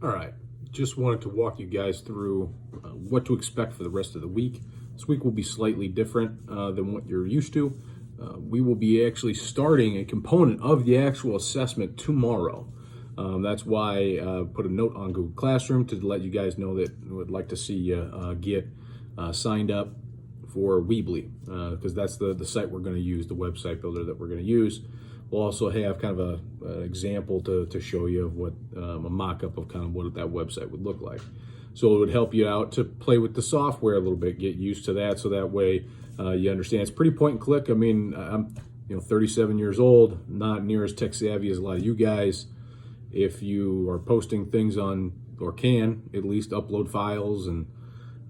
All right, just wanted to walk you guys through what to expect for the rest of the week. This week will be slightly different than what you're used to. We will be actually starting a component of the actual assessment tomorrow. That's why I put a note on Google Classroom to let you guys know that I would like to see you get signed up for Weebly, because that's the site we're going to use, the website builder that we're going to use. We'll also have kind of an example to show you of what a mock-up of kind of what that website would look like. So it would help you out to play with the software a little bit, get used to that, so that way you understand. It's pretty point and click. I mean, I'm 37 years old, not near as tech savvy as a lot of you guys. If you are posting things on, or can at least upload files and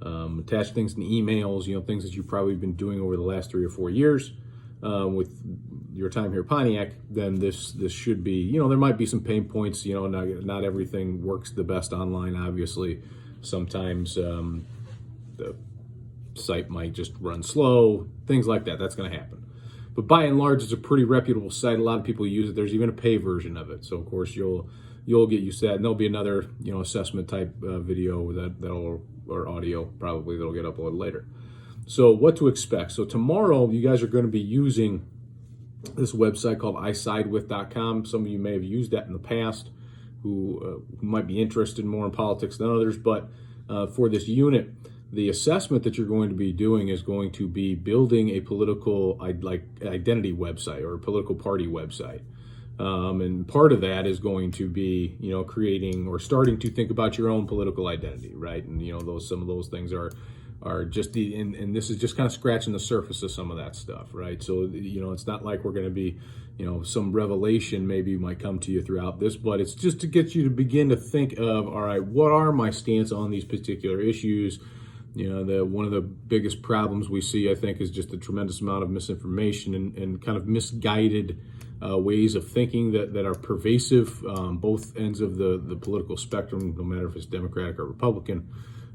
attach things in emails, things that you've probably been doing over the last 3 or 4 years with your time here at Pontiac, then this should be, there might be some pain points, not everything works the best online, obviously. Sometimes the site might just run slow, things like that. That's going to happen. But by and large, it's a pretty reputable site. A lot of people use it. There's even a pay version of it. So of course you'll get used to that. And there'll be another, assessment type video or audio probably that'll get uploaded later. So what to expect. So tomorrow you guys are going to be using this website called isidewith.com. Some of you may have used that in the past who might be interested more in politics than others. But for this unit, the assessment that you're going to be doing is going to be building a political identity website or a political party website. And part of that is going to be, creating or starting to think about your own political identity, right? And, some of those things are just and this is just kind of scratching the surface of some of that stuff, right? So, it's not like we're going to be, some revelation maybe might come to you throughout this, but it's just to get you to begin to think of, all right, what are my stance on these particular issues? One of the biggest problems we see, I think, is just a tremendous amount of misinformation and kind of misguided ways of thinking that are pervasive, both ends of the political spectrum, no matter if it's Democratic or Republican.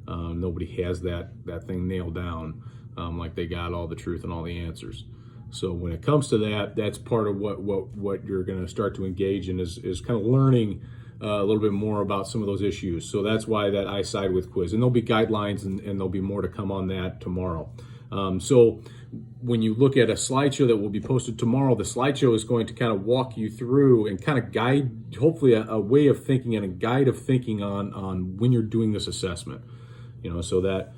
Nobody has that thing nailed down like they got all the truth and all the answers. So when it comes to that, that's part of what you're going to start to engage in is kind of learning a little bit more about some of those issues. So that's why that I Side With quiz. And there'll be guidelines and there'll be more to come on that tomorrow. So when you look at a slideshow that will be posted tomorrow, the slideshow is going to kind of walk you through and kind of guide, hopefully a way of thinking and a guide of thinking on when you're doing this assessment. So that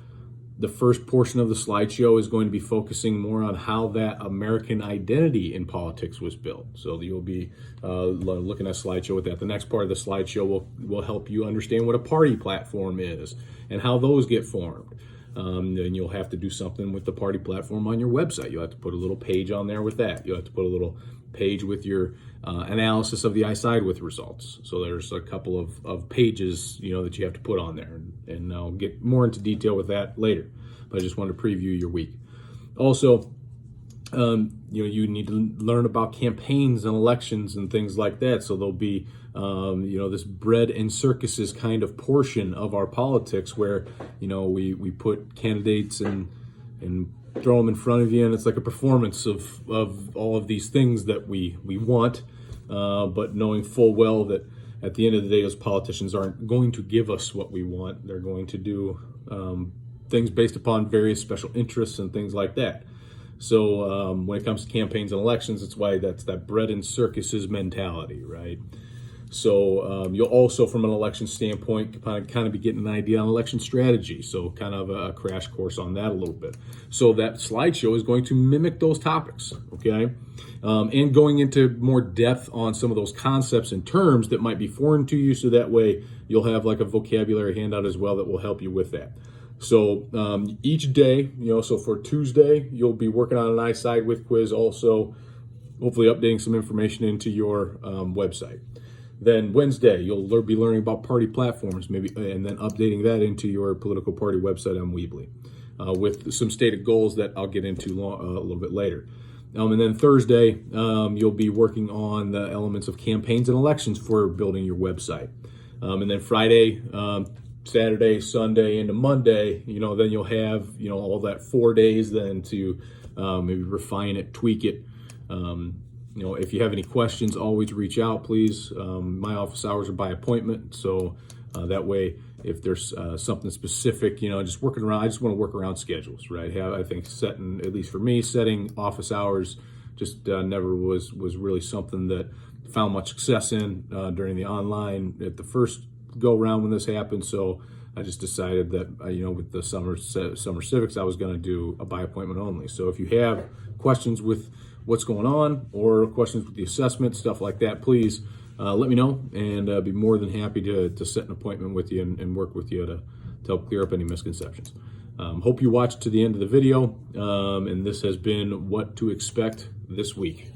the first portion of the slideshow is going to be focusing more on how that American identity in politics was built. So you'll be looking at a slideshow with that. The next part of the slideshow will help you understand what a party platform is and how those get formed. Then you'll have to do something with the party platform on your website. You'll have to put a little page on there with that. You'll have to put a little page with your analysis of the I Side With results. So there's a couple of pages, that you have to put on there. And I'll get more into detail with that later. But I just wanted to preview your week. Also, you need to learn about campaigns and elections and things like that. So there'll be, this bread and circuses kind of portion of our politics where, we put candidates and throw them in front of you, and it's like a performance of all of these things that we want, but knowing full well that at the end of the day, those politicians aren't going to give us what we want. They're going to do things based upon various special interests and things like that. So when it comes to campaigns and elections, it's why that's that bread and circuses mentality, right? So you'll also, from an election standpoint, kind of be getting an idea on election strategy. So kind of a crash course on that a little bit. So that slideshow is going to mimic those topics, okay? And going into more depth on some of those concepts and terms that might be foreign to you. So that way you'll have like a vocabulary handout as well that will help you with that. So each day, so for Tuesday, you'll be working on an I Side With quiz, also hopefully updating some information into your website. Then Wednesday, you'll be learning about party platforms, maybe, and then updating that into your political party website on Weebly with some stated goals that I'll get into a little bit later. And then Thursday, you'll be working on the elements of campaigns and elections for building your website. And then Friday, Saturday, Sunday, into Monday, then you'll have, all that 4 days then to maybe refine it, tweak it. If you have any questions, always reach out, please. My office hours are by appointment, so That way, if there's something specific, just working around, I just want to work around schedules, right? I think setting, at least for me, setting office hours just never was really something that found much success in during the online at the first go round when this happened. So I just decided that, with the summer civics, I was going to do a by appointment only. So if you have questions with what's going on or questions with the assessment, stuff like that, please let me know, and I'd be more than happy to set an appointment with you and work with you to help clear up any misconceptions. Hope you watched to the end of the video, and this has been what to expect this week.